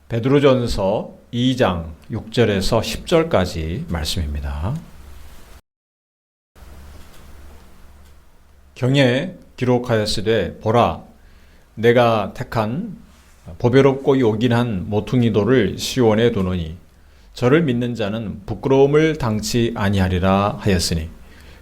베드로전서 2장 6절에서 10절까지 말씀입니다. 경에 기록하였으되 보라 내가 택한 보배롭고 요긴한 모퉁이 돌을 시온에 두노니 저를 믿는 자는 부끄러움을 당치 아니하리라 하였으니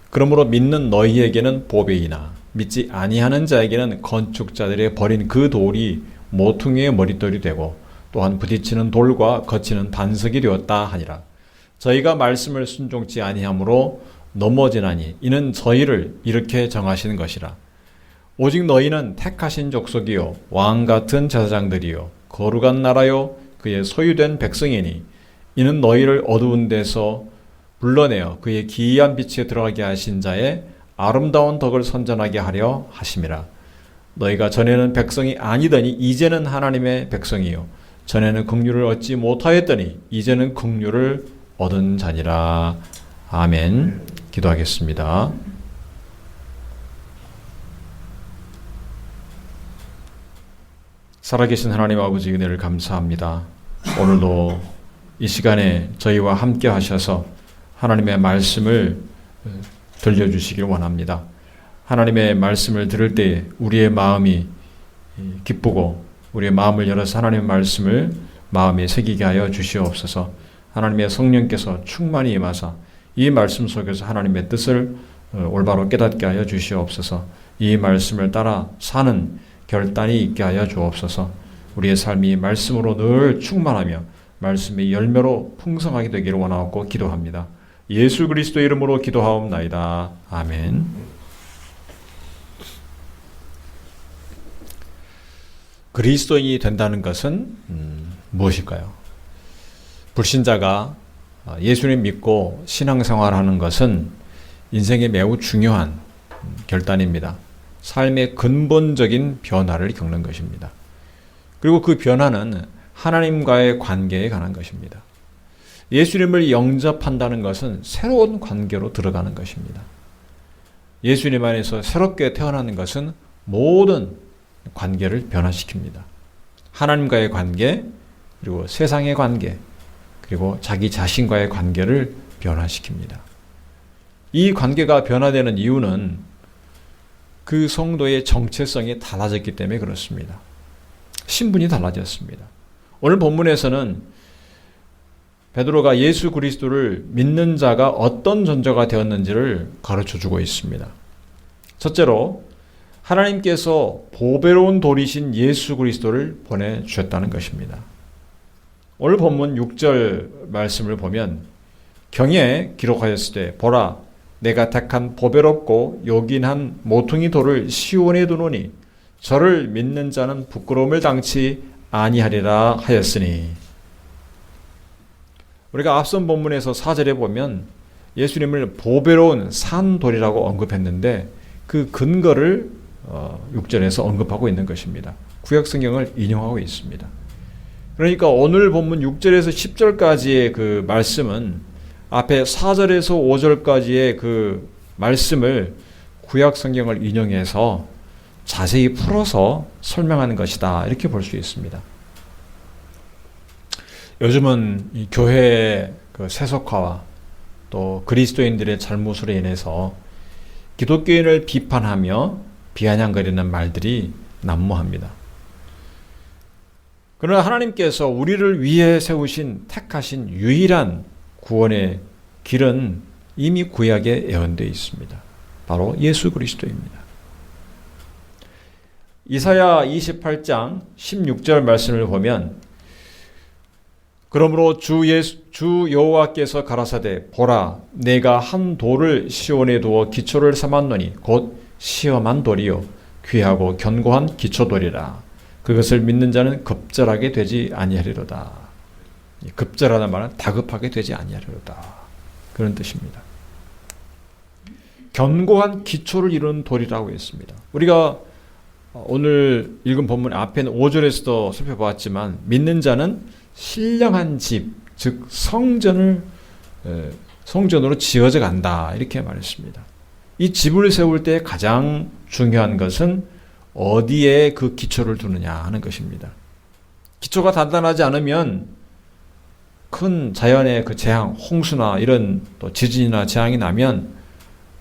그러므로 믿는 너희에게는 보배이나 믿지 아니하는 자에게는 건축자들의 버린 그 돌이 모퉁이의 머릿돌이 되고 또한 부딪히는 돌과 거치는 반석이 되었다 하니라. 저희가 말씀을 순종치 아니하므로 넘어지나니 이는 저희를 이렇게 정하시는 것이라. 오직 너희는 택하신 족속이요 왕 같은 제사장들이요 거룩한 나라요 그의 소유된 백성이니 이는 너희를 어두운 데서 불러내어 그의 기이한 빛에 들어가게 하신 자의 아름다운 덕을 선전하게 하려 하심이라. 너희가 전에는 백성이 아니더니 이제는 하나님의 백성이요 전에는 긍휼을 얻지 못하였더니 이제는 긍휼을 얻은 자니라. 아멘. 기도하겠습니다. 살아계신 하나님 아버지 은혜를 감사합니다. 오늘도 이 시간에 저희와 함께 하셔서 하나님의 말씀을 들려주시길 원합니다. 하나님의 말씀을 들을 때 우리의 마음이 기쁘고 우리의 마음을 열어서 하나님의 말씀을 마음에 새기게 하여 주시옵소서. 하나님의 성령께서 충만히 임하사 이 말씀 속에서 하나님의 뜻을 올바로 깨닫게 하여 주시옵소서. 이 말씀을 따라 사는 결단이 있게 하여 주옵소서. 우리의 삶이 말씀으로 늘 충만하며 말씀의 열매로 풍성하게 되기를 원하옵고 기도합니다. 예수 그리스도의 이름으로 기도하옵나이다. 아멘. 그리스도인이 된다는 것은 무엇일까요? 불신자가 예수님 믿고 신앙생활하는 것은 인생의 매우 중요한 결단입니다. 삶의 근본적인 변화를 겪는 것입니다. 그리고 그 변화는 하나님과의 관계에 관한 것입니다. 예수님을 영접한다는 것은 새로운 관계로 들어가는 것입니다. 예수님 안에서 새롭게 태어나는 것은 모든 관계를 변화시킵니다. 하나님과의 관계, 그리고 세상의 관계, 그리고 자기 자신과의 관계를 변화시킵니다. 이 관계가 변화되는 이유는 그 성도의 정체성이 달라졌기 때문에 그렇습니다. 신분이 달라졌습니다. 오늘 본문에서는 베드로가 예수 그리스도를 믿는 자가 어떤 존재가 되었는지를 가르쳐주고 있습니다. 첫째로 하나님께서 보배로운 돌이신 예수 그리스도를 보내주셨다는 것입니다. 오늘 본문 6절 말씀을 보면 경에 기록하였을 때 보라 내가 택한 보배롭고 요긴한 모퉁이 돌을 시온에 두노니 저를 믿는 자는 부끄러움을 당치 아니하리라 하였으니. 우리가 앞선 본문에서 4절에 보면 예수님을 보배로운 산돌이라고 언급했는데 그 근거를 6절에서 언급하고 있는 것입니다. 구약 성경을 인용하고 있습니다. 그러니까 오늘 본문 6절에서 10절까지의 그 말씀은 앞에 4절에서 5절까지의 그 말씀을 구약 성경을 인용해서 자세히 풀어서 설명하는 것이다. 이렇게 볼 수 있습니다. 요즘은 이 교회의 그 세속화와 또 그리스도인들의 잘못으로 인해서 기독교인을 비판하며 비아냥거리는 말들이 난무합니다. 그러나 하나님께서 우리를 위해 세우신 택하신 유일한 구원의 길은 이미 구약에 예언되어 있습니다. 바로 예수 그리스도입니다. 이사야 28장 16절 말씀을 보면 그러므로 주 여호와께서 가라사대 보라 내가 한 돌을 시온에 두어 기초를 삼았노니 곧 시험한 돌이요 귀하고 견고한 기초돌이라 그것을 믿는 자는 급절하게 되지 아니하리로다. 급절하는 말은 다급하게 되지 아니하리로다. 그런 뜻입니다. 견고한 기초를 이루는 돌이라고 했습니다. 우리가 오늘 읽은 본문 앞에는 5절에서도 살펴보았지만 믿는 자는 신령한 집, 즉 성전으로 지어져 간다 이렇게 말했습니다. 이 집을 세울 때 가장 중요한 것은 어디에 그 기초를 두느냐 하는 것입니다. 기초가 단단하지 않으면 큰 자연의 그 재앙, 홍수나 이런 또 지진이나 재앙이 나면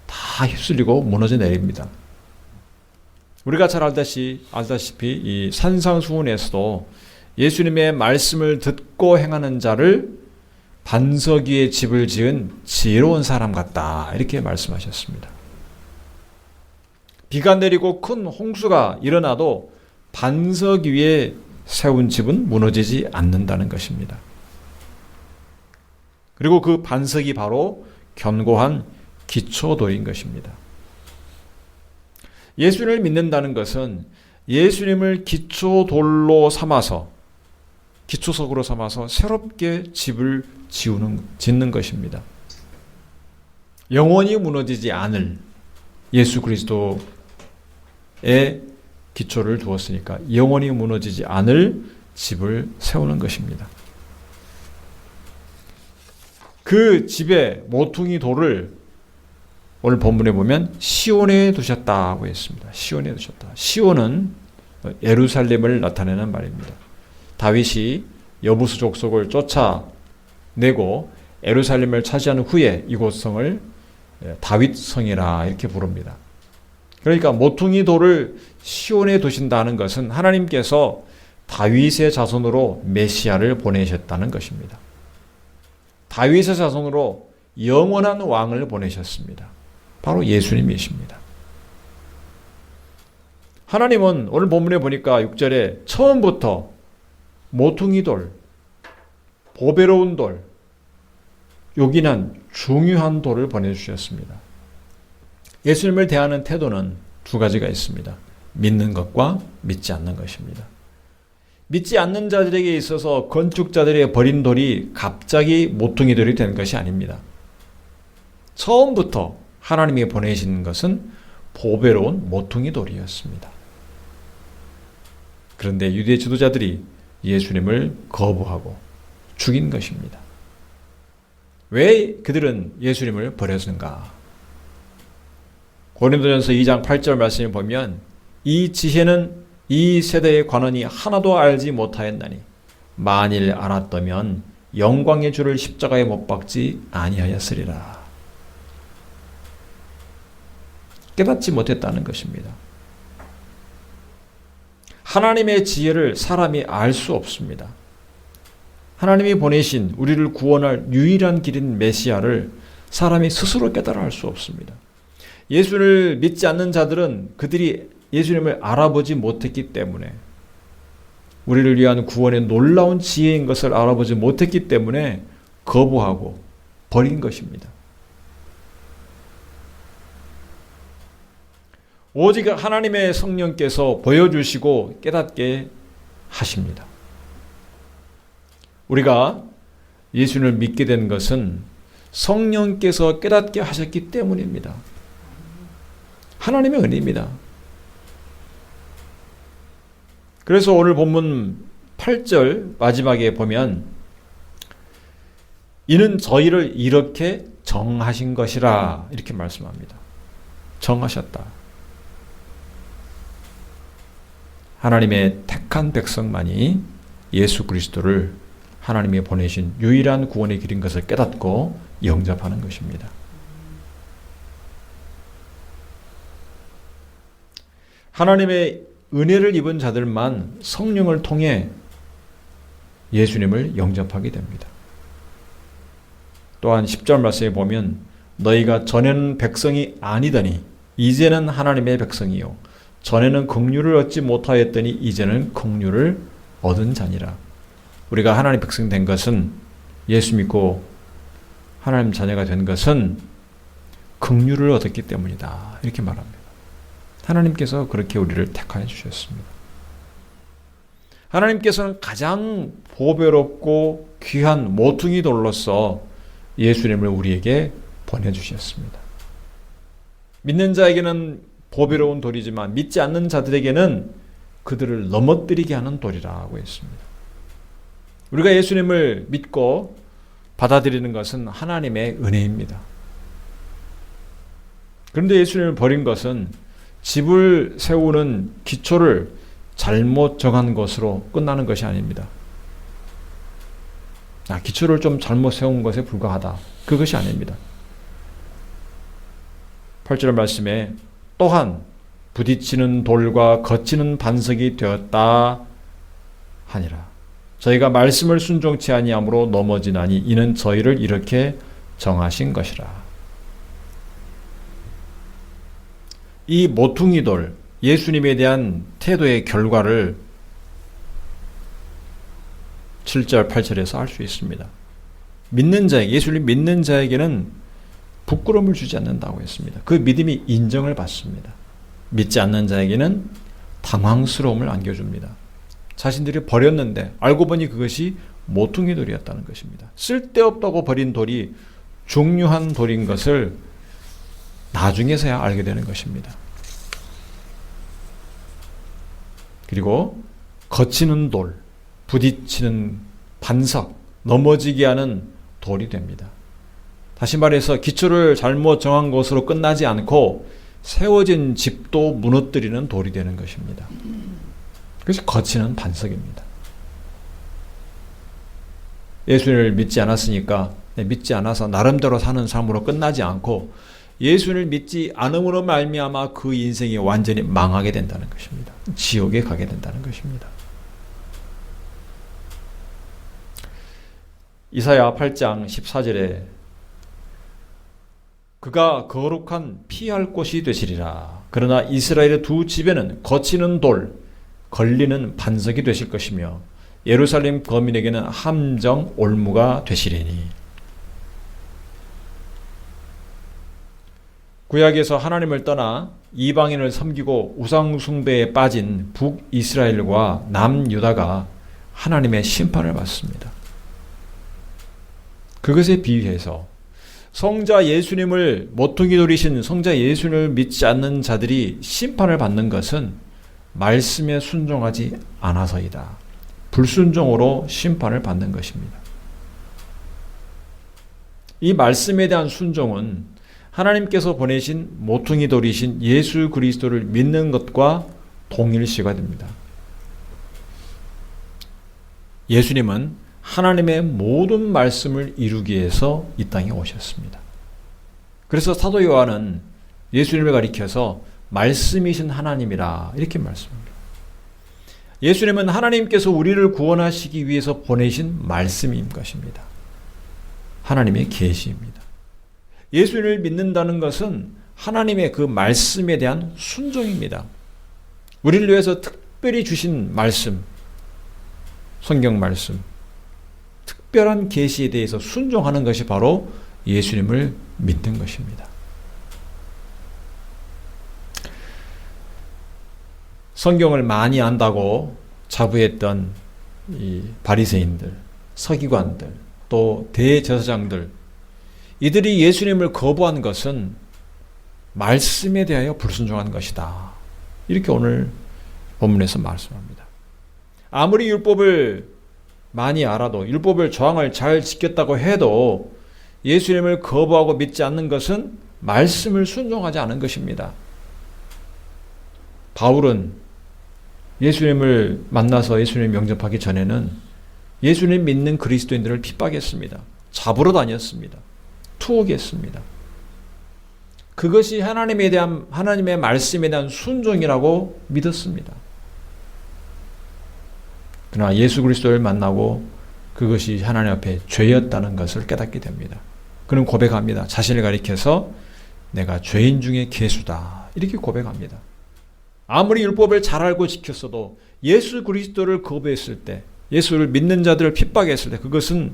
다 휩쓸리고 무너져 내립니다. 우리가 잘 알다시피 이 산상수훈에서도 예수님의 말씀을 듣고 행하는 자를 반석 위에 집을 지은 지혜로운 사람 같다, 이렇게 말씀하셨습니다. 비가 내리고 큰 홍수가 일어나도 반석 위에 세운 집은 무너지지 않는다는 것입니다. 그리고 그 반석이 바로 견고한 기초돌인 것입니다. 예수님을 믿는다는 것은 예수님을 기초돌로 삼아서, 기초석으로 삼아서 새롭게 집을 짓는 것입니다. 영원히 무너지지 않을 예수 그리스도의 기초를 두었으니까 영원히 무너지지 않을 집을 세우는 것입니다. 그 집의 모퉁이 돌을 오늘 본문에 보면 시온에 두셨다고 했습니다. 시온에 두셨다. 시온은 예루살렘을 나타내는 말입니다. 다윗이 여부수 족속을 쫓아내고 예루살렘을 차지한 후에 이곳 성을 다윗성이라 이렇게 부릅니다. 그러니까 모퉁이 돌을 시온에 두신다는 것은 하나님께서 다윗의 자손으로 메시아를 보내셨다는 것입니다. 다윗의 자손으로 영원한 왕을 보내셨습니다. 바로 예수님이십니다. 하나님은 오늘 본문에 보니까 6절에 처음부터 모퉁이 돌, 보배로운 돌, 요긴한 중요한 돌을 보내주셨습니다. 예수님을 대하는 태도는 두 가지가 있습니다. 믿는 것과 믿지 않는 것입니다. 믿지 않는 자들에게 있어서 건축자들의 버린 돌이 갑자기 모퉁이 돌이 된 것이 아닙니다. 처음부터 하나님이 보내신 것은 보배로운 모퉁이 돌이었습니다. 그런데 유대 지도자들이 예수님을 거부하고 죽인 것입니다. 왜 그들은 예수님을 버렸는가? 고린도전서 2장 8절 말씀을 보면 이 지혜는 이 세대의 관원이 하나도 알지 못하였나니 만일 알았다면 영광의 주를 십자가에 못 박지 아니하였으리라. 깨닫지 못했다는 것입니다. 하나님의 지혜를 사람이 알 수 없습니다. 하나님이 보내신 우리를 구원할 유일한 길인 메시아를 사람이 스스로 깨달아 알 수 없습니다. 예수를 믿지 않는 자들은 그들이 예수님을 알아보지 못했기 때문에, 우리를 위한 구원의 놀라운 지혜인 것을 알아보지 못했기 때문에 거부하고 버린 것입니다. 오직 하나님의 성령께서 보여주시고 깨닫게 하십니다. 우리가 예수님을 믿게 된 것은 성령께서 깨닫게 하셨기 때문입니다. 하나님의 은혜입니다. 그래서 오늘 본문 8절 마지막에 보면 이는 저희를 이렇게 정하신 것이라 이렇게 말씀합니다. 정하셨다. 하나님의 택한 백성만이 예수 그리스도를 하나님이 보내신 유일한 구원의 길인 것을 깨닫고 영접하는 것입니다. 하나님의 은혜를 입은 자들만 성령을 통해 예수님을 영접하게 됩니다. 또한 10절 말씀에 보면 너희가 전에는 백성이 아니더니 이제는 하나님의 백성이요 전에는 긍휼을 얻지 못하였더니 이제는 긍휼을 얻은 자니라. 우리가 하나님 백성 된 것은, 예수 믿고 하나님 자녀가 된 것은 긍휼을 얻었기 때문이다 이렇게 말합니다. 하나님께서 그렇게 우리를 택하여 주셨습니다. 하나님께서는 가장 보배롭고 귀한 모퉁이 돌로서 예수님을 우리에게 보내주셨습니다. 믿는 자에게는 보배로운 돌이지만 믿지 않는 자들에게는 그들을 넘어뜨리게 하는 돌이라고 했습니다. 우리가 예수님을 믿고 받아들이는 것은 하나님의 은혜입니다. 그런데 예수님을 버린 것은 집을 세우는 기초를 잘못 정한 것으로 끝나는 것이 아닙니다. 기초를 좀 잘못 세운 것에 불과하다. 그것이 아닙니다. 8절 말씀에 또한 부딪히는 돌과 거치는 반석이 되었다 하니라. 저희가 말씀을 순종치 아니함으로 넘어지나니 이는 저희를 이렇게 정하신 것이라. 이 모퉁이 돌, 예수님에 대한 태도의 결과를 7절, 8절에서 알 수 있습니다. 믿는 자에게, 예수님 믿는 자에게는 부끄러움을 주지 않는다고 했습니다. 그 믿음이 인정을 받습니다. 믿지 않는 자에게는 당황스러움을 안겨줍니다. 자신들이 버렸는데 알고 보니 그것이 모퉁이 돌이었다는 것입니다. 쓸데없다고 버린 돌이 중요한 돌인 것을 나중에서야 알게 되는 것입니다. 그리고 거치는 돌, 부딪히는 반석, 넘어지게 하는 돌이 됩니다. 다시 말해서 기초를 잘못 정한 것으로 끝나지 않고 세워진 집도 무너뜨리는 돌이 되는 것입니다. 그것이 거치는 반석입니다. 예수님을 믿지 않았으니까 믿지 않아서 나름대로 사는 삶으로 끝나지 않고 예수를 믿지 않음으로 말미암아 그 인생이 완전히 망하게 된다는 것입니다. 지옥에 가게 된다는 것입니다. 이사야 8장 14절에 그가 거룩한 피할 곳이 되시리라. 그러나 이스라엘의 두 집에는 거치는 돌, 걸리는 반석이 되실 것이며 예루살렘 거민에게는 함정 올무가 되시리니. 구약에서 하나님을 떠나 이방인을 섬기고 우상 숭배에 빠진 북이스라엘과 남유다가 하나님의 심판을 받습니다. 그것에 비유해서 성자 예수님을 모퉁이 돌이신 성자 예수님을 믿지 않는 자들이 심판을 받는 것은 말씀에 순종하지 않아서이다. 불순종으로 심판을 받는 것입니다. 이 말씀에 대한 순종은 하나님께서 보내신 모퉁이 돌이신 예수 그리스도를 믿는 것과 동일시가 됩니다. 예수님은 하나님의 모든 말씀을 이루기 위해서 이 땅에 오셨습니다. 그래서 사도 요한은 예수님을 가리켜서 말씀이신 하나님이라 이렇게 말씀합니다. 예수님은 하나님께서 우리를 구원하시기 위해서 보내신 말씀인 것입니다. 하나님의 계시입니다. 예수님을 믿는다는 것은 하나님의 그 말씀에 대한 순종입니다. 우리를 위해서 특별히 주신 말씀, 성경 말씀, 특별한 계시에 대해서 순종하는 것이 바로 예수님을 믿는 것입니다. 성경을 많이 안다고 자부했던 이 바리새인들, 서기관들, 또 대제사장들, 이들이 예수님을 거부한 것은 말씀에 대하여 불순종한 것이다. 이렇게 오늘 본문에서 말씀합니다. 아무리 율법을 많이 알아도 율법을 조항을 잘 지켰다고 해도 예수님을 거부하고 믿지 않는 것은 말씀을 순종하지 않은 것입니다. 바울은 예수님을 만나서 예수님 영접하기 전에는 예수님 믿는 그리스도인들을 핍박했습니다. 잡으러 다녔습니다. 투옥했습니다. 그것이 하나님의 말씀에 대한 순종이라고 믿었습니다. 그러나 예수 그리스도를 만나고 그것이 하나님 앞에 죄였다는 것을 깨닫게 됩니다. 그는 고백합니다. 자신을 가리켜서 내가 죄인 중에 괴수다. 이렇게 고백합니다. 아무리 율법을 잘 알고 지켰어도 예수 그리스도를 거부했을 때, 예수를 믿는 자들을 핍박했을 때 그것은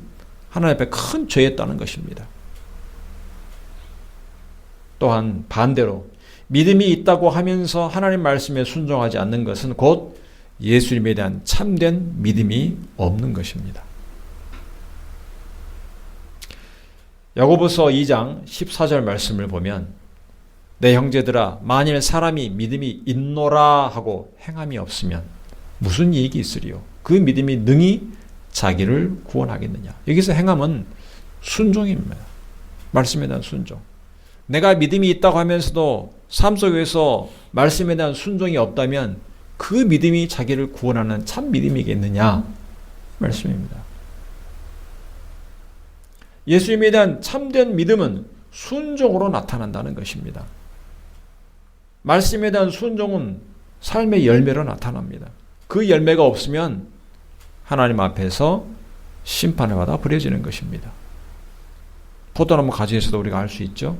하나님 앞에 큰 죄였다는 것입니다. 또한 반대로 믿음이 있다고 하면서 하나님 말씀에 순종하지 않는 것은 곧 예수님에 대한 참된 믿음이 없는 것입니다. 야고보서 2장 14절 말씀을 보면 내 형제들아 만일 사람이 믿음이 있노라 하고 행함이 없으면 무슨 이익이 있으리요? 그 믿음이 능히 자기를 구원하겠느냐? 여기서 행함은 순종입니다. 말씀에 대한 순종. 내가 믿음이 있다고 하면서도 삶 속에서 말씀에 대한 순종이 없다면 그 믿음이 자기를 구원하는 참 믿음이겠느냐 말씀입니다. 예수님에 대한 참된 믿음은 순종으로 나타난다는 것입니다. 말씀에 대한 순종은 삶의 열매로 나타납니다. 그 열매가 없으면 하나님 앞에서 심판을 받아 버려지는 것입니다. 포도나무 가지에서도 우리가 알 수 있죠.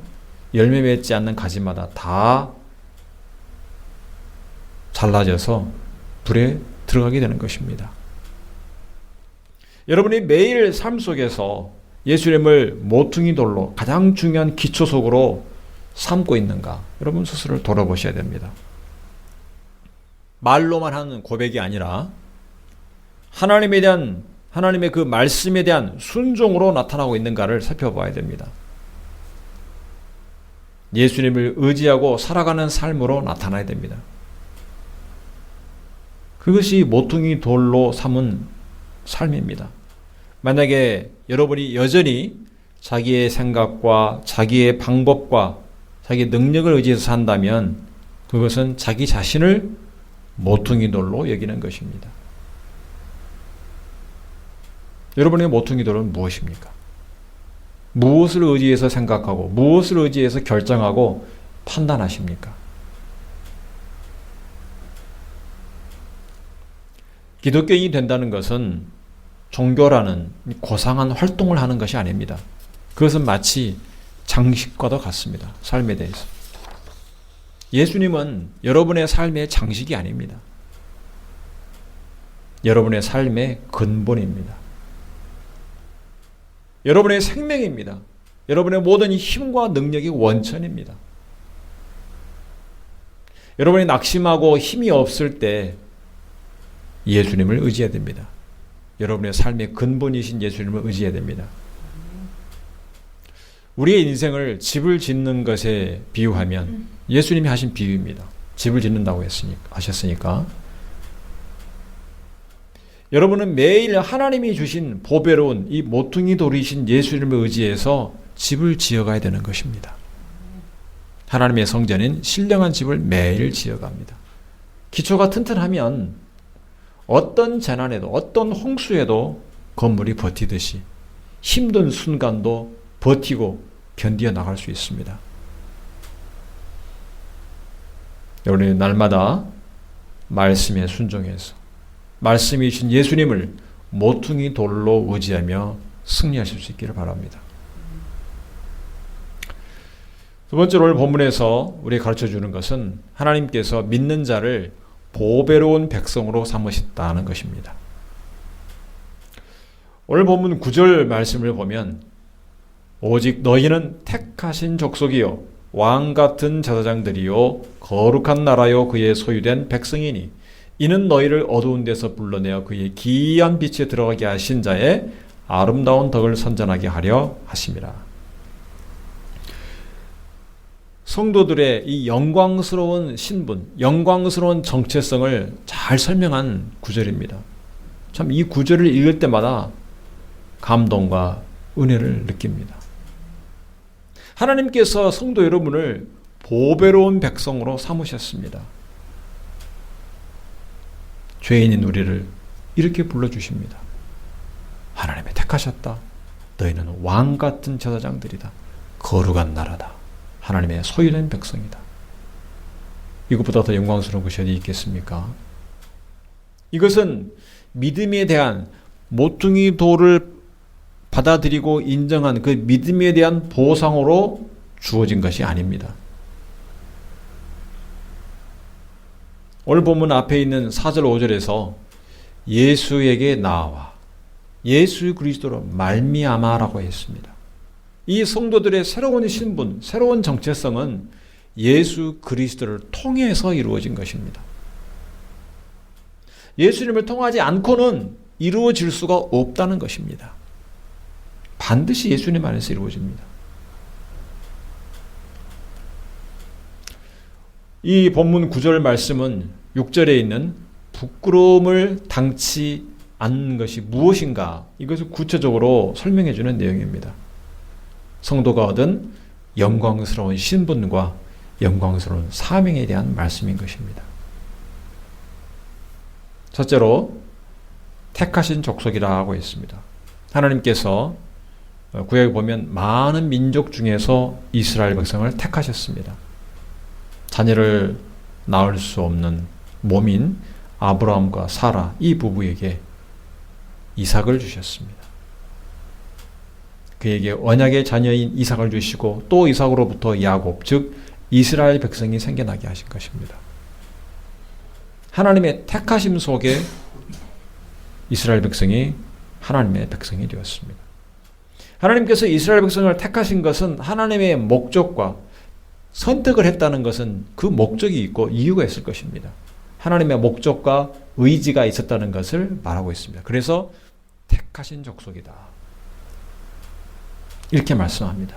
열매 맺지 않는 가지마다 다 잘라져서 불에 들어가게 되는 것입니다. 여러분이 매일 삶 속에서 예수님을 모퉁이 돌로 가장 중요한 기초속으로 삼고 있는가? 여러분 스스로를 돌아보셔야 됩니다. 말로만 하는 고백이 아니라 하나님의 그 말씀에 대한 순종으로 나타나고 있는가를 살펴봐야 됩니다. 예수님을 의지하고 살아가는 삶으로 나타나야 됩니다. 그것이 모퉁이 돌로 삼은 삶입니다. 만약에 여러분이 여전히 자기의 생각과 자기의 방법과 자기의 능력을 의지해서 산다면 그것은 자기 자신을 모퉁이 돌로 여기는 것입니다. 여러분의 모퉁이 돌은 무엇입니까? 무엇을 의지해서 생각하고 무엇을 의지해서 결정하고 판단하십니까? 기독교인이 된다는 것은 종교라는 고상한 활동을 하는 것이 아닙니다. 그것은 마치 장식과도 같습니다. 삶에 대해서. 예수님은 여러분의 삶의 장식이 아닙니다. 여러분의 삶의 근본입니다. 여러분의 생명입니다. 여러분의 모든 힘과 능력이 원천입니다. 여러분이 낙심하고 힘이 없을 때 예수님을 의지해야 됩니다. 여러분의 삶의 근본이신 예수님을 의지해야 됩니다. 우리의 인생을 집을 짓는 것에 비유하면 예수님이 하신 비유입니다. 집을 짓는다고 하셨으니까. 여러분은 매일 하나님이 주신 보배로운 이 모퉁이 돌이신 예수님을 의지해서 집을 지어가야 되는 것입니다. 하나님의 성전인 신령한 집을 매일 지어갑니다. 기초가 튼튼하면 어떤 재난에도 어떤 홍수에도 건물이 버티듯이 힘든 순간도 버티고 견디어 나갈 수 있습니다. 여러분이 날마다 말씀에 순종해서 말씀이 주신 예수님을 모퉁이 돌로 의지하며 승리하실 수 있기를 바랍니다. 두 번째로 오늘 본문에서 우리에게 가르쳐주는 것은 하나님께서 믿는 자를 보배로운 백성으로 삼으셨다는 것입니다. 오늘 본문 9절 말씀을 보면 오직 너희는 택하신 족속이요 왕같은 제사장들이요 거룩한 나라요 그의 소유된 백성이니 이는 너희를 어두운 데서 불러내어 그의 기이한 빛에 들어가게 하신 자의 아름다운 덕을 선전하게 하려 하심이라. 성도들의 이 영광스러운 신분, 영광스러운 정체성을 잘 설명한 구절입니다. 참 이 구절을 읽을 때마다 감동과 은혜를 느낍니다. 하나님께서 성도 여러분을 보배로운 백성으로 삼으셨습니다. 죄인인 우리를 이렇게 불러주십니다. 하나님이 택하셨다. 너희는 왕같은 제사장들이다. 거룩한 나라다. 하나님의 소유된 백성이다. 이것보다 더 영광스러운 것이 어디 있겠습니까? 이것은 믿음에 대한 모퉁이 돌을 받아들이고 인정한 그 믿음에 대한 보상으로 주어진 것이 아닙니다. 오늘 본문 앞에 있는 4절 5절에서 예수에게 나와 예수 그리스도로 말미암아라고 했습니다. 이 성도들의 새로운 신분, 새로운 정체성은 예수 그리스도를 통해서 이루어진 것입니다. 예수님을 통하지 않고는 이루어질 수가 없다는 것입니다. 반드시 예수님 안에서 이루어집니다. 이 본문 9절 말씀은 6절에 있는 부끄러움을 당치 않는 것이 무엇인가 이것을 구체적으로 설명해 주는 내용입니다. 성도가 얻은 영광스러운 신분과 영광스러운 사명에 대한 말씀인 것입니다. 첫째로 택하신 족속이라 하고 있습니다. 하나님께서 구약에 보면 많은 민족 중에서 이스라엘 백성을 택하셨습니다. 자녀를 낳을 수 없는 몸인 아브라함과 사라 이 부부에게 이삭을 주셨습니다. 그에게 언약의 자녀인 이삭을 주시고 또 이삭으로부터 야곱 즉 이스라엘 백성이 생겨나게 하신 것입니다. 하나님의 택하심 속에 이스라엘 백성이 하나님의 백성이 되었습니다. 하나님께서 이스라엘 백성을 택하신 것은 하나님의 목적과 선택을 했다는 것은 그 목적이 있고 이유가 있을 것입니다. 하나님의 목적과 의지가 있었다는 것을 말하고 있습니다. 그래서 택하신 족속이다. 이렇게 말씀합니다.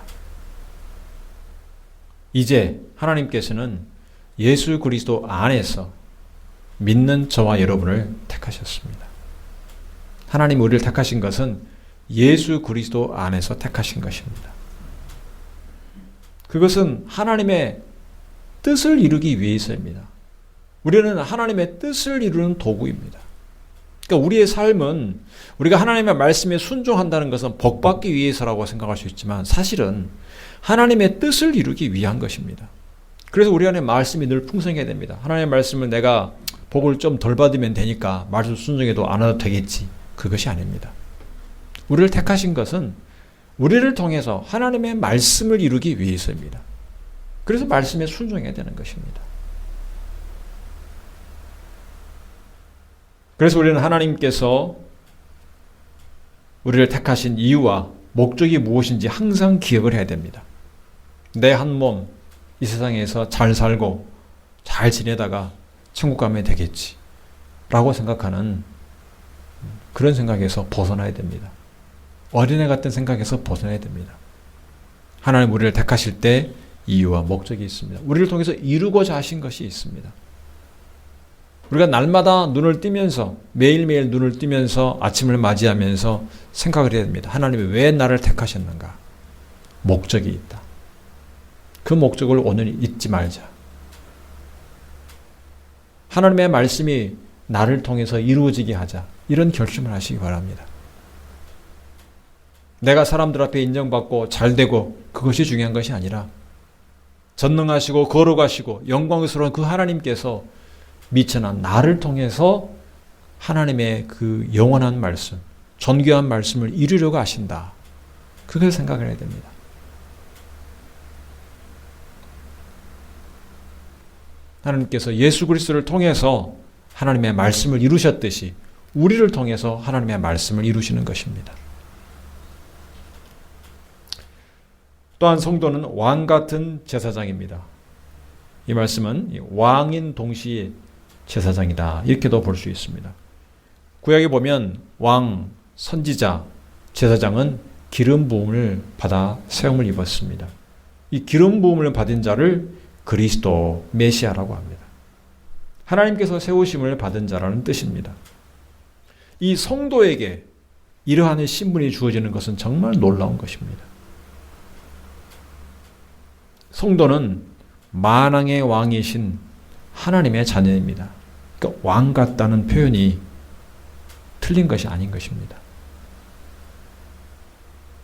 이제 하나님께서는 예수 그리스도 안에서 믿는 저와 여러분을 택하셨습니다. 하나님 우리를 택하신 것은 예수 그리스도 안에서 택하신 것입니다. 그것은 하나님의 뜻을 이루기 위해서입니다. 우리는 하나님의 뜻을 이루는 도구입니다. 그러니까 우리의 삶은 우리가 하나님의 말씀에 순종한다는 것은 복받기 위해서라고 생각할 수 있지만 사실은 하나님의 뜻을 이루기 위한 것입니다. 그래서 우리 안에 말씀이 늘 풍성해야 됩니다. 하나님의 말씀을 내가 복을 좀 덜 받으면 되니까 말씀 순종해도 안 해도 되겠지. 그것이 아닙니다. 우리를 택하신 것은 우리를 통해서 하나님의 말씀을 이루기 위해서입니다. 그래서 말씀에 순종해야 되는 것입니다. 그래서 우리는 하나님께서 우리를 택하신 이유와 목적이 무엇인지 항상 기억을 해야 됩니다. 내 한 몸 이 세상에서 잘 살고 잘 지내다가 천국 가면 되겠지 라고 생각하는 그런 생각에서 벗어나야 됩니다. 어린애 같은 생각에서 벗어나야 됩니다. 하나님 우리를 택하실 때 이유와 목적이 있습니다. 우리를 통해서 이루고자 하신 것이 있습니다. 우리가 날마다 눈을 뜨면서 매일매일 눈을 뜨면서 아침을 맞이하면서 생각을 해야 됩니다. 하나님이 왜 나를 택하셨는가? 목적이 있다. 그 목적을 오늘 잊지 말자. 하나님의 말씀이 나를 통해서 이루어지게 하자. 이런 결심을 하시기 바랍니다. 내가 사람들 앞에 인정받고 잘되고 그것이 중요한 것이 아니라 전능하시고 거룩하시고 영광스러운 그 하나님께서 미천한 나를 통해서 하나님의 그 영원한 말씀, 존귀한 말씀을 이루려고 하신다. 그걸 생각을 해야 됩니다. 하나님께서 예수 그리스도를 통해서 하나님의 말씀을 이루셨듯이 우리를 통해서 하나님의 말씀을 이루시는 것입니다. 또한 성도는 왕 같은 제사장입니다. 이 말씀은 왕인 동시에 제사장이다. 이렇게도 볼 수 있습니다. 구약에 보면 왕, 선지자, 제사장은 기름 부음을 받아 세움을 입었습니다. 이 기름 부음을 받은 자를 그리스도 메시아라고 합니다. 하나님께서 세우심을 받은 자라는 뜻입니다. 이 성도에게 이러한 신분이 주어지는 것은 정말 놀라운 것입니다. 성도는 만왕의 왕이신 하나님의 자녀입니다. 그러니까 왕 같다는 표현이 틀린 것이 아닌 것입니다.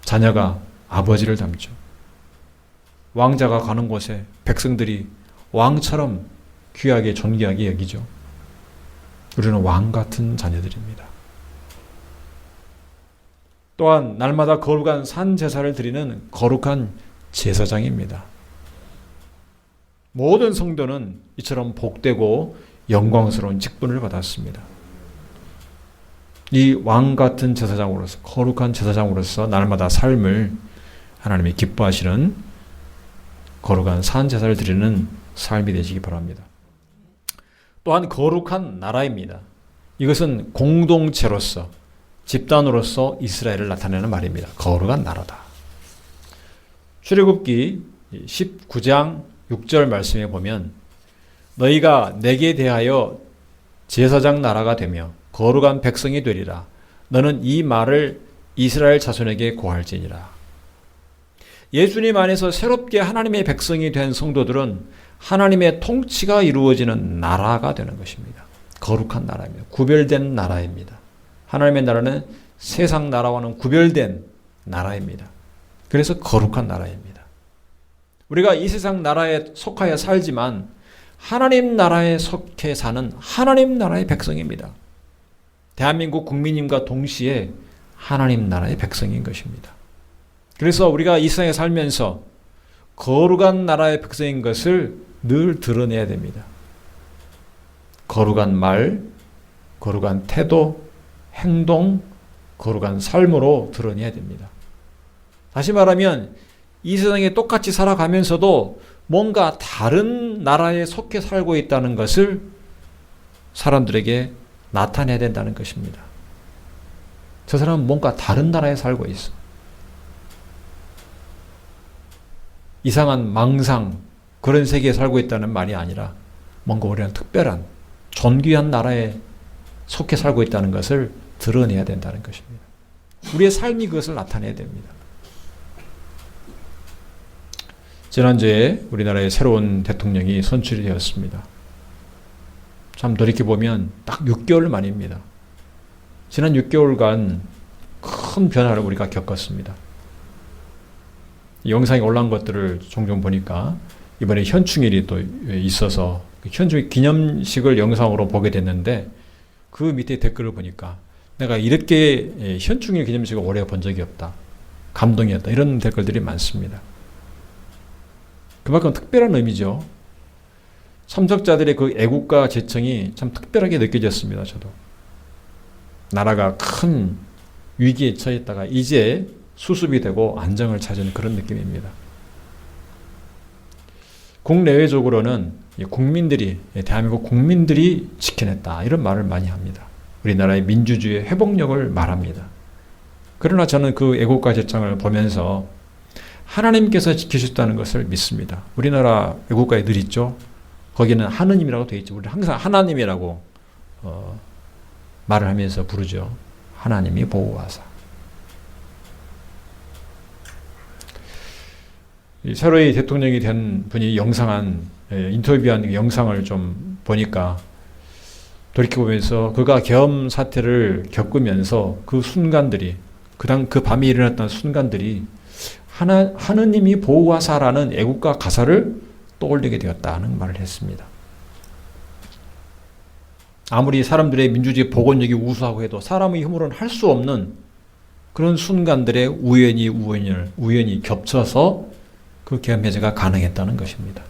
자녀가 아버지를 닮죠. 왕자가 가는 곳에 백성들이 왕처럼 귀하게 존귀하게 여기죠. 우리는 왕 같은 자녀들입니다. 또한 날마다 거룩한 산 제사를 드리는 거룩한 제사장입니다. 모든 성도는 이처럼 복되고 영광스러운 직분을 받았습니다. 이 왕 같은 제사장으로서 거룩한 제사장으로서 날마다 삶을 하나님이 기뻐하시는 거룩한 산 제사를 드리는 삶이 되시기 바랍니다. 또한 거룩한 나라입니다. 이것은 공동체로서 집단으로서 이스라엘을 나타내는 말입니다. 거룩한 나라다. 출애굽기 19장 6절 말씀에 보면 너희가 내게 대하여 제사장 나라가 되며 거룩한 백성이 되리라. 너는 이 말을 이스라엘 자손에게 고할지니라. 예수님 안에서 새롭게 하나님의 백성이 된 성도들은 하나님의 통치가 이루어지는 나라가 되는 것입니다. 거룩한 나라입니다. 구별된 나라입니다. 하나님의 나라는 세상 나라와는 구별된 나라입니다. 그래서 거룩한 나라입니다. 우리가 이 세상 나라에 속하여 살지만 하나님 나라에 속해 사는 하나님 나라의 백성입니다. 대한민국 국민님과 동시에 하나님 나라의 백성인 것입니다. 그래서 우리가 이 세상에 살면서 거룩한 나라의 백성인 것을 늘 드러내야 됩니다. 거룩한 말, 거룩한 태도, 행동, 거룩한 삶으로 드러내야 됩니다. 다시 말하면 이 세상에 똑같이 살아가면서도 뭔가 다른 나라에 속해 살고 있다는 것을 사람들에게 나타내야 된다는 것입니다. 저 사람은 뭔가 다른 나라에 살고 있어. 이상한 망상, 그런 세계에 살고 있다는 말이 아니라 뭔가 우리는 특별한, 존귀한 나라에 속해 살고 있다는 것을 드러내야 된다는 것입니다. 우리의 삶이 그것을 나타내야 됩니다. 지난주에 우리나라의 새로운 대통령이 선출이 되었습니다. 참 돌이켜보면 딱 6개월 만입니다. 지난 6개월간 큰 변화를 우리가 겪었습니다. 영상에 올라온 것들을 종종 보니까 이번에 현충일이 또 있어서 현충일 기념식을 영상으로 보게 됐는데 그 밑에 댓글을 보니까 내가 이렇게 현충일 기념식을 오래 본 적이 없다. 감동이었다. 이런 댓글들이 많습니다. 그만큼 특별한 의미죠. 참석자들의 그 애국가 재청이 참 특별하게 느껴졌습니다. 저도. 나라가 큰 위기에 처했다가 이제 수습이 되고 안정을 찾은 그런 느낌입니다. 국내외적으로는 국민들이, 대한민국 국민들이 지켜냈다. 이런 말을 많이 합니다. 우리나라의 민주주의의 회복력을 말합니다. 그러나 저는 그 애국가 재청을 보면서 하나님께서 지키셨다는 것을 믿습니다. 우리나라 애국가에 늘 있죠. 거기는 하느님이라고 되어 있죠. 우리는 항상 하나님이라고 말을 하면서 부르죠. 하나님이 보호하사. 새로이 대통령이 된 분이 인터뷰한 영상을 좀 보니까 돌이켜보면서 그가 계엄 사태를 겪으면서 그 순간들이, 그 밤에 일어났던 순간들이 하느님이 보호하사라는 애국가 가사를 떠올리게 되었다는 말을 했습니다. 아무리 사람들의 민주주의 복원력이 우수하고 해도 사람의 힘으로는 할 수 없는 그런 순간들에 우연히 겹쳐서 그 계엄 해제가 가능했다는 것입니다.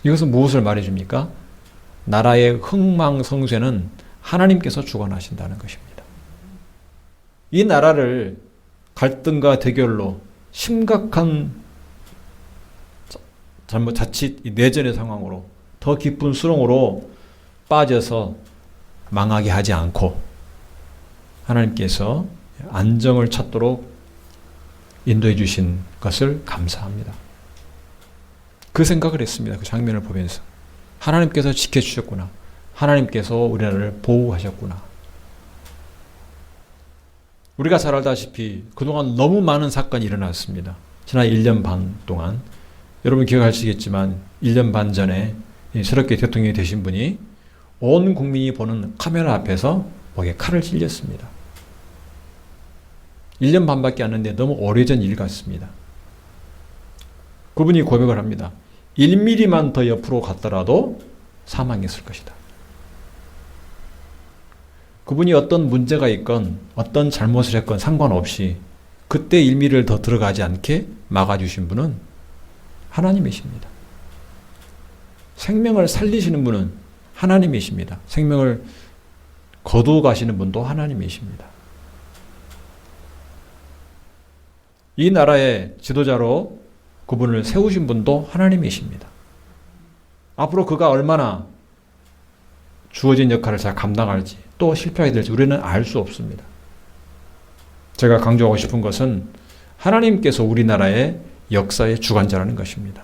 이것은 무엇을 말해줍니까? 나라의 흥망성쇠는 하나님께서 주관하신다는 것입니다. 이 나라를 갈등과 대결로 심각한 자칫 내전의 상황으로 더 깊은 수렁으로 빠져서 망하게 하지 않고 하나님께서 안정을 찾도록 인도해 주신 것을 감사합니다. 그 생각을 했습니다. 그 장면을 보면서 하나님께서 지켜주셨구나. 하나님께서 우리나라를 보호하셨구나. 우리가 잘 알다시피 그동안 너무 많은 사건이 일어났습니다. 지난 1년 반 동안 여러분 기억하시겠지만 1년 반 전에 새롭게 대통령이 되신 분이 온 국민이 보는 카메라 앞에서 목에 칼을 찔렸습니다. 1년 반밖에 안 했는데 너무 오래전 일 같습니다. 그분이 고백을 합니다. 1mm만 더 옆으로 갔더라도 사망했을 것이다. 그분이 어떤 문제가 있건 어떤 잘못을 했건 상관없이 그때 1mm를 더 들어가지 않게 막아주신 분은 하나님이십니다. 생명을 살리시는 분은 하나님이십니다. 생명을 거두어 가시는 분도 하나님이십니다. 이 나라의 지도자로 그분을 세우신 분도 하나님이십니다. 앞으로 그가 얼마나 주어진 역할을 잘 감당할지 또 실패하게 될지 우리는 알 수 없습니다. 제가 강조하고 싶은 것은 하나님께서 우리나라의 역사의 주관자라는 것입니다.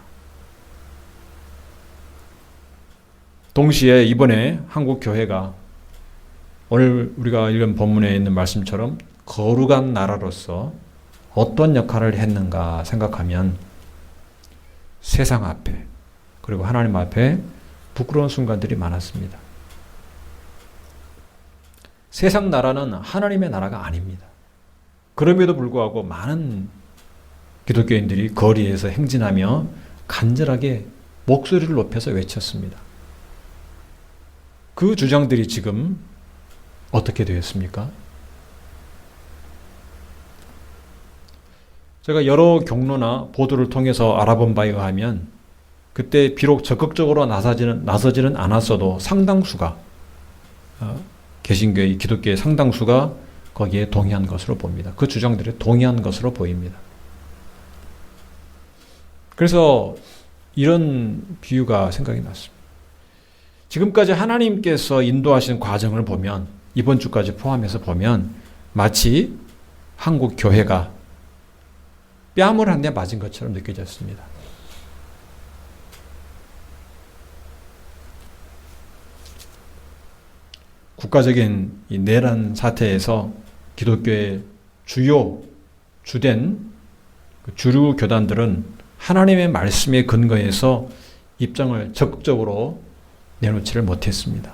동시에 이번에 한국 교회가 오늘 우리가 읽은 본문에 있는 말씀처럼 거룩한 나라로서 어떤 역할을 했는가 생각하면 세상 앞에 그리고 하나님 앞에 부끄러운 순간들이 많았습니다. 세상 나라는 하나님의 나라가 아닙니다. 그럼에도 불구하고 많은 기독교인들이 거리에서 행진하며 간절하게 목소리를 높여서 외쳤습니다. 그 주장들이 지금 어떻게 되었습니까? 제가 여러 경로나 보도를 통해서 알아본 바에 의하면 그때 비록 적극적으로 나서지는 않았어도 상당수가 개신교의 기독교의 상당수가 거기에 동의한 것으로 봅니다. 그 주장들에 동의한 것으로 보입니다. 그래서 이런 비유가 생각이 났습니다. 지금까지 하나님께서 인도하신 과정을 보면 이번 주까지 포함해서 보면 마치 한국 교회가 뺨을 한 대 맞은 것처럼 느껴졌습니다. 국가적인 이 내란 사태에서 기독교의 주된 주류 교단들은 하나님의 말씀에 근거해서 입장을 적극적으로 내놓지를 못했습니다.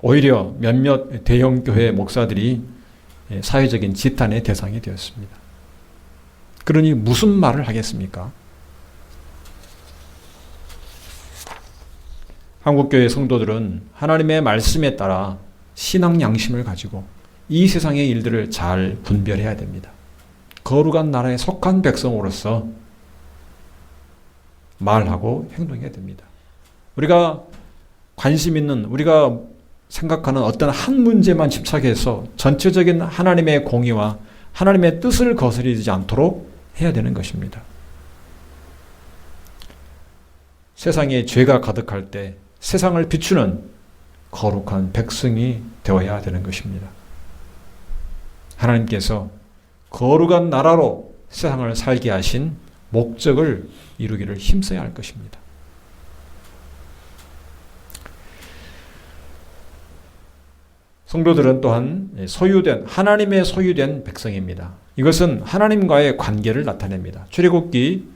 오히려 몇몇 대형 교회 목사들이 사회적인 지탄의 대상이 되었습니다. 그러니 무슨 말을 하겠습니까? 한국교회 성도들은 하나님의 말씀에 따라 신앙 양심을 가지고 이 세상의 일들을 잘 분별해야 됩니다. 거룩한 나라에 속한 백성으로서 말하고 행동해야 됩니다. 우리가 관심 있는, 우리가 생각하는 어떤 한 문제만 집착해서 전체적인 하나님의 공의와 하나님의 뜻을 거스르지 않도록 해야 되는 것입니다. 세상에 죄가 가득할 때 세상을 비추는 거룩한 백성이 되어야 되는 것입니다. 하나님께서 거룩한 나라로 세상을 살게 하신 목적을 이루기를 힘써야 할 것입니다. 성도들은 또한 하나님의 소유된 백성입니다. 이것은 하나님과의 관계를 나타냅니다. 출애굽기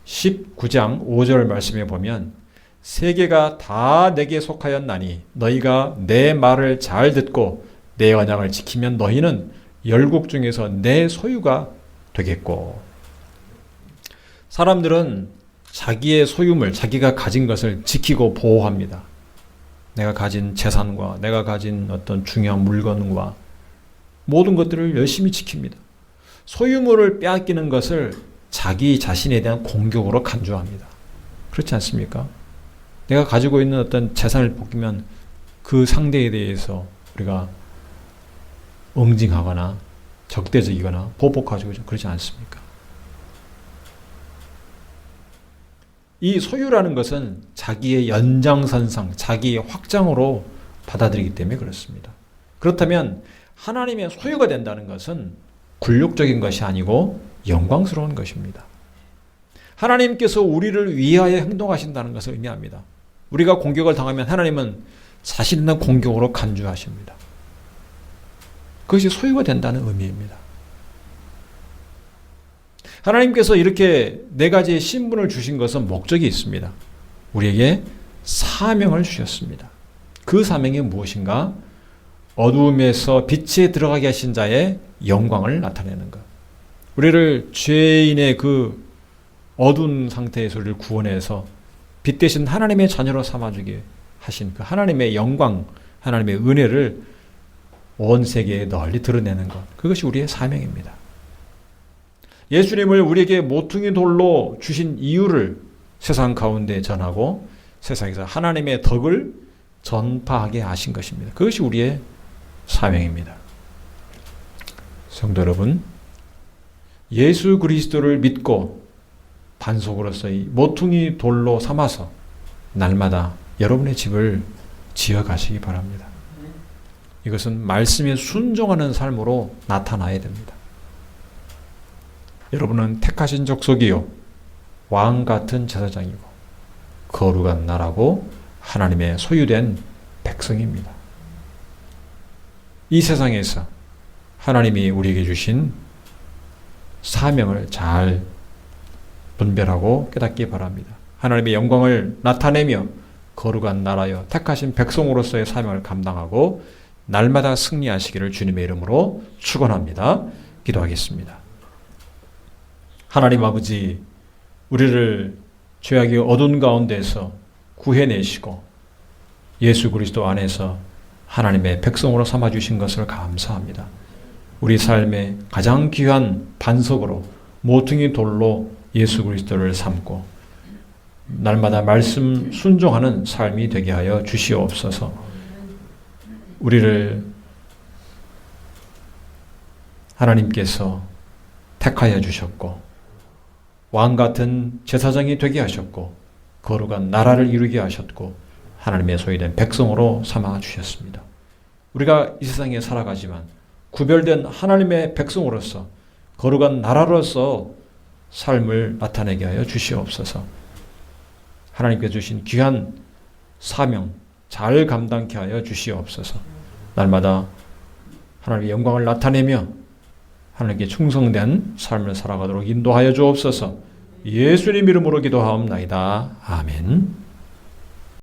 19장 5절 말씀에 보면 세계가 다 내게 속하였나니 너희가 내 말을 잘 듣고 내 언약을 지키면 너희는 열국 중에서 내 소유가 되겠고. 사람들은 자기의 소유물, 자기가 가진 것을 지키고 보호합니다. 내가 가진 재산과 내가 가진 어떤 중요한 물건과 모든 것들을 열심히 지킵니다. 소유물을 빼앗기는 것을 자기 자신에 대한 공격으로 간주합니다. 그렇지 않습니까? 내가 가지고 있는 어떤 재산을 보면 그 상대에 대해서 우리가 응징하거나 적대적이거나 보복하고 그러지 않습니까? 이 소유라는 것은 자기의 연장선상, 자기의 확장으로 받아들이기 때문에 그렇습니다. 그렇다면 하나님의 소유가 된다는 것은 굴욕적인 것이 아니고 영광스러운 것입니다. 하나님께서 우리를 위하여 행동하신다는 것을 의미합니다. 우리가 공격을 당하면 하나님은 자신 있는 공격으로 간주하십니다. 그것이 소유가 된다는 의미입니다. 하나님께서 이렇게 네 가지의 신분을 주신 것은 목적이 있습니다. 우리에게 사명을 주셨습니다. 그 사명이 무엇인가? 어두움에서 빛에 들어가게 하신 자의 영광을 나타내는 것. 우리를 죄인의 그 어두운 상태에서 우리를 구원해서 빛 대신 하나님의 자녀로 삼아주게 하신 그 하나님의 영광, 하나님의 은혜를 온 세계에 널리 드러내는 것. 그것이 우리의 사명입니다. 예수님을 우리에게 모퉁이 돌로 주신 이유를 세상 가운데 전하고 세상에서 하나님의 덕을 전파하게 하신 것입니다. 그것이 우리의 사명입니다. 성도 여러분, 예수 그리스도를 믿고 반석으로서의 모퉁이 돌로 삼아서 날마다 여러분의 집을 지어가시기 바랍니다. 이것은 말씀에 순종하는 삶으로 나타나야 됩니다. 여러분은 택하신 족속이요 왕 같은 제사장이고 거룩한 나라고 하나님의 소유된 백성입니다. 이 세상에서 하나님이 우리에게 주신 사명을 잘 분별하고 깨닫기 바랍니다. 하나님의 영광을 나타내며 거룩한 나라여 택하신 백성으로서의 사명을 감당하고 날마다 승리하시기를 주님의 이름으로 축원합니다. 기도하겠습니다. 하나님 아버지, 우리를 죄악의 어두운 가운데에서 구해내시고 예수 그리스도 안에서 하나님의 백성으로 삼아주신 것을 감사합니다. 우리 삶의 가장 귀한 반석으로 모퉁이 돌로 예수 그리스도를 삼고 날마다 말씀 순종하는 삶이 되게 하여 주시옵소서. 우리를 하나님께서 택하여 주셨고 왕같은 제사장이 되게 하셨고 거룩한 나라를 이루게 하셨고 하나님의 소유된 백성으로 삼아 주셨습니다. 우리가 이 세상에 살아가지만 구별된 하나님의 백성으로서 거룩한 나라로서 삶을 나타내게 하여 주시옵소서. 하나님께서 주신 귀한 사명 잘 감당케 하여 주시옵소서. 날마다 하나님의 영광을 나타내며 하나님께 충성된 삶을 살아가도록 인도하여 주옵소서. 예수님 이름으로 기도하옵나이다. 아멘.